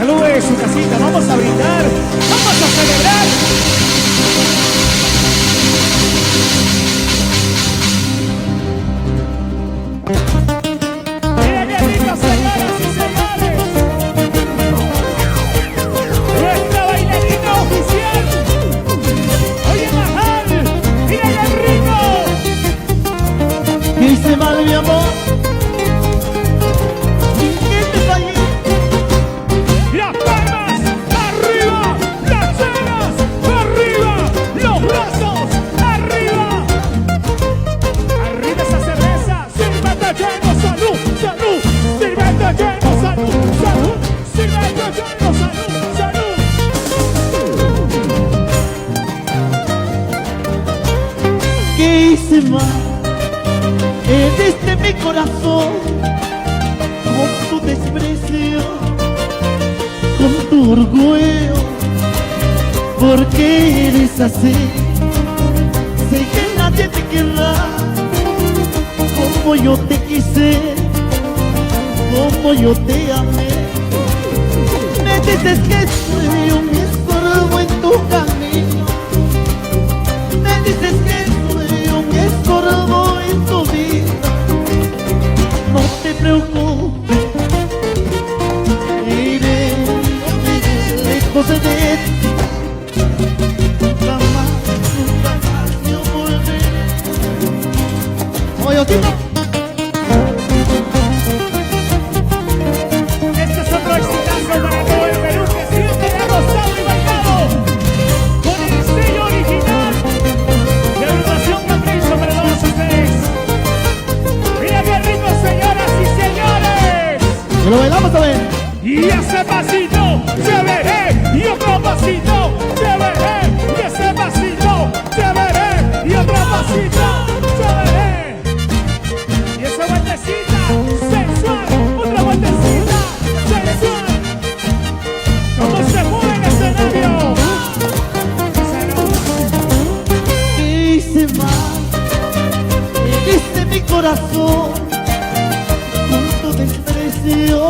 salude su casita. Vamos a brindar, vamos a celebrar. Mira qué rico, señoras y señores. Nuestra bailarina oficial. Oye, Majal, mira qué rico. ¿Qué hice mal, mi amor? ¿Qué hice mal? Heriste mi corazón con tu desprecio, con tu orgullo. ¿Por qué eres así? Sé que nadie te querrá como yo te quise, como yo te amé. Me dices que soy un estorbo en tu camino. Me dices que estorbo en tu vida. No te preocupes, iré lejos de ti. Nunca más yo volveré. Oye, Otito. Este es otro exitazo para todo el Perú que siempre ha gozado y bailado con el sello original de Agrupación Capricho para todos ustedes. Mira qué rico, señoras y señores. Que lo bailamos también. Y ese pasito se veré, y otro pasito se veré, y ese pasito se veré, y otro pasito se veré. Y esa vueltecita sensual, otra vueltecita sensual. ¿Cómo se mueve el escenario? ¿Qué hice mal? Heriste mi corazón con tu desprecio,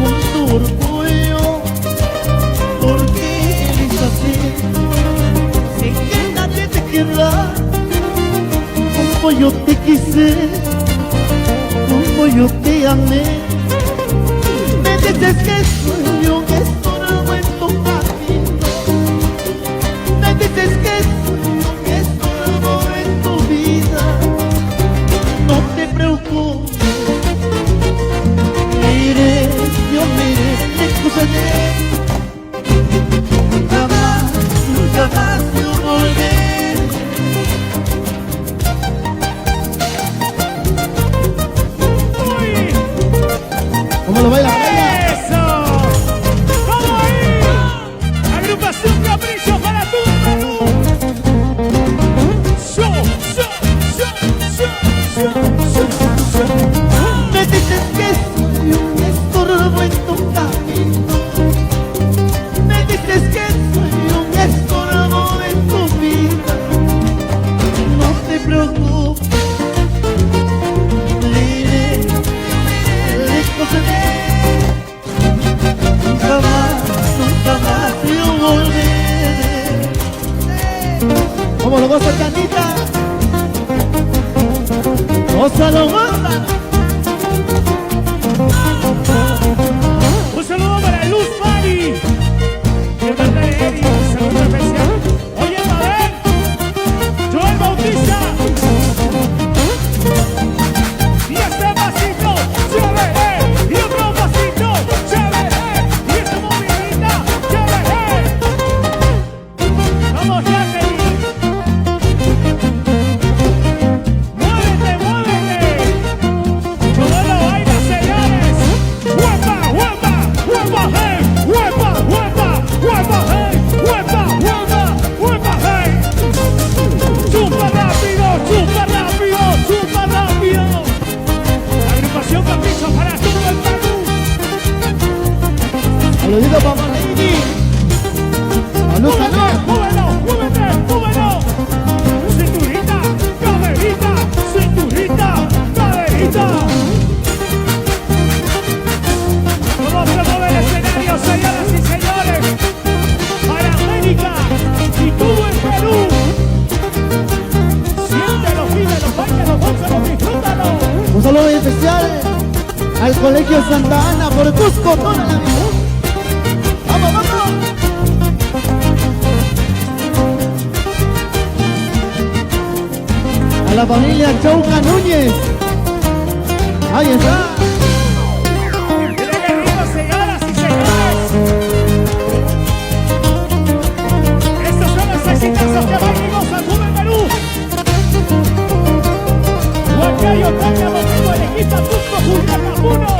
con tu orgullo. ¿Por qué eres así? Sé que nadie te querrá como yo te quise, como yo te amé. Me dices que soy un estorbo en tu camino. Me dices que soy un estorbo en tu vida. No te preocupes, iré, yo me iré lejos de ti. Nunca más yo volveré. ¡Uy! ¿Cómo lo baila? ¡Eso! ¡Vamos ahí! Agrupación Capricho para todo el Perú. Me dices que soy un estorbo en tu camino. Me dices que soy un estorbo en tu vida. No te preocupes, iré lejos de ti. Nunca más yo volveré. ¿Cómo lo goza, Canita? ¡Gózalo, gózalo! Un saludo para Luz Mari. De parte de Eri, un saludo especial. Oye, Mabel, Joel Bautista. Y este pasito, chévere. Y otro pasito, chévere. Y esta movidita, chévere. Vamos, Jacqueline. Muévete, muévete. Como lo baila, señores. Huepa, huepa, huepa, hey. Huepa, huepa, huepa, hey. Huepa, huepa, huepa, hey. Chupa rápido, chupa rápido, chupa rápido. Agrupación Capricho para todo el Perú. Saludito para Lady. Salud, salud. Múvelo, muévete, múvelo. Cinturita, caderita, cinturita, caderita. Vamos a mover el escenario. Colegio Santa Ana, por Cusco, toda la vida. ¡Vamos, vamos! A la familia Chauca Núñez. Ahí está. Bienvenidos, señoras y señores. Estos son los exitosos que venimos a Cuba, Perú. Huancayo, Tacna, Motivo, Arequipa, Cusco, Julián, Capuno.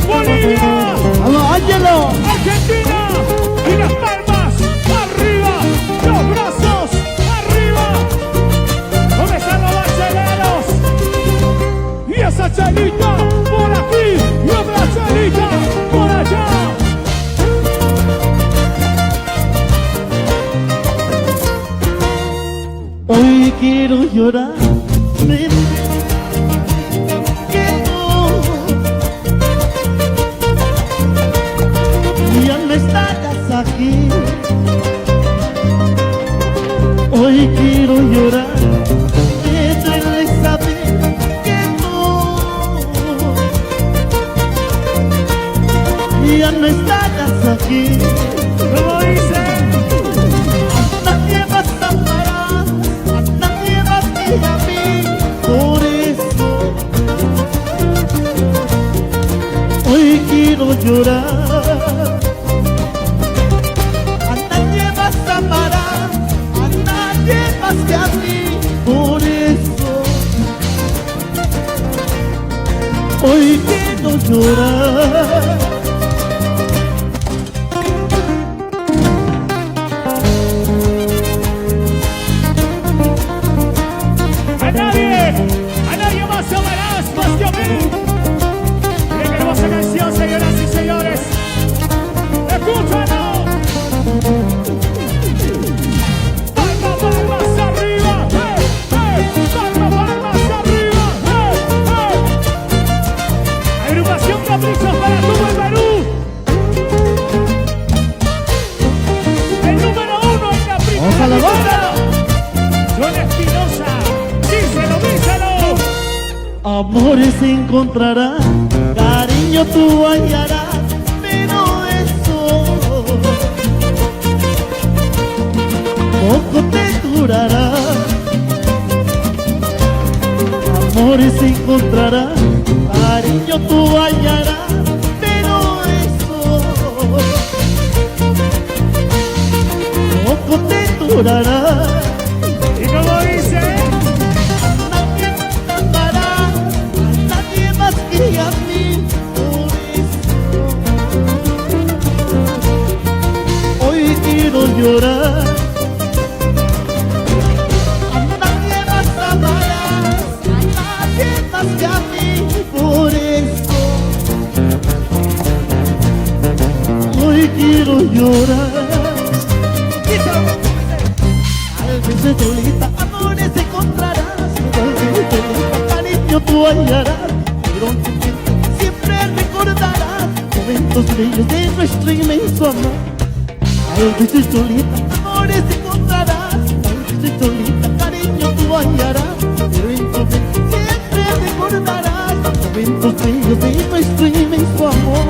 Bolivia, Vamos, Ángelo. Argentina y las palmas arriba, los brazos arriba. ¿Dónde están los barceleros? Y esa chelita por aquí y otra chelita por allá. Hoy quiero llorar. Que tú ya no estás aquí. Hoy quiero llorar. Me duele saber que tú ya no estás aquí. Como dice, Nadie vas a parar, nadie más que a mí. Por eso hoy quiero llorar. A nadie vas a parar, a nadie más que a mí. Por eso hoy quiero llorar. a nadie más amarás más que a mí. Miren qué hermosa canción, señoras y señores. Escúchalo. Palmas, palmas arriba, palmas, palmas arriba, Agrupación Caprichos para todo el Perú. El número 1 en Caprichos. ¡Vamos a la banda! John Espinosa, díselo, díselo. Amores se encontrarán, cariño tú hallarás, pero eso poco te durará. Amores se encontrarán, cariño tú hallarás, pero eso poco te durará. Y como dice, Nadie te amará, nadie más que a mí. Por eso hoy quiero llorar. A nadie más amarás, a nadie más que a mí. Por eso hoy quiero llorar. Tal vez de solita amores encontrarás, tal vez de solita cariño tú hallarás, pero en tu mente siempre recordarás momentos bellos de nuestro inmenso amor. Tal vez de solita amores encontrarás, tal vez de solita cariño tú hallarás, pero en tu mente siempre recordarás momentos bellos de nuestro inmenso amor.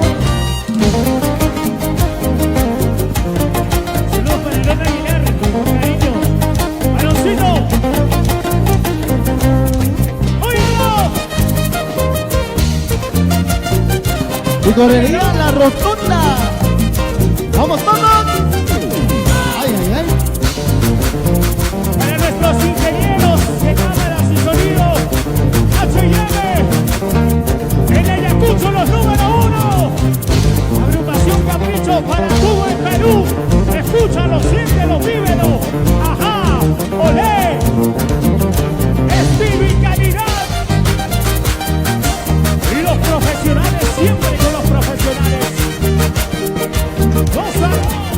saludos para Elena Aguilar, cariño, varoncito. ¡Óyelo! Y correría la rotonda. ¡Vamos todos! ¡Ay, ay, ay! Para nuestros ingenieros de cámaras y sonido, H&M, en Ayacucho los número 1. Agrupación Capricho para Cuba y Perú. Escúchalo, siéntelo, vívelo. Ajá, olé. Estilo y calidad. Y los profesionales siempre con los profesionales. ¡Gózalo!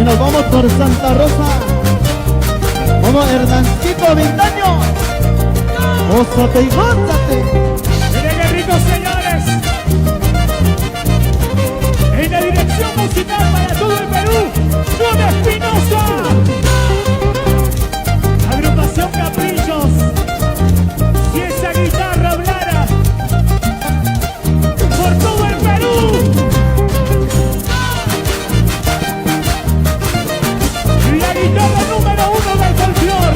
Y nos vamos por Santa Rosa. Como Hernancito Vintaño. Gózate y gózate. Miren qué rico, señores. En la dirección musical para todo el Perú, John Espinosa. Agrupación Caprichos. Si esa guitarra hablara por todo el Perú. La guitarra número 1 del folclor.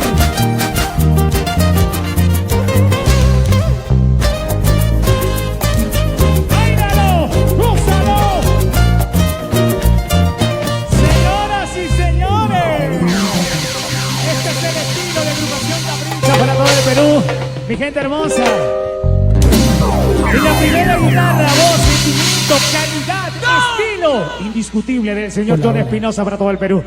¡Báilalo! ¡Gózalo! Señoras y señores, este es el estilo de agrupación Capricho para todo el Perú, mi gente hermosa. En la primera guitarra, voz, sentimiento, calidad, estilo indiscutible del señor John Espinosa para todo el Perú.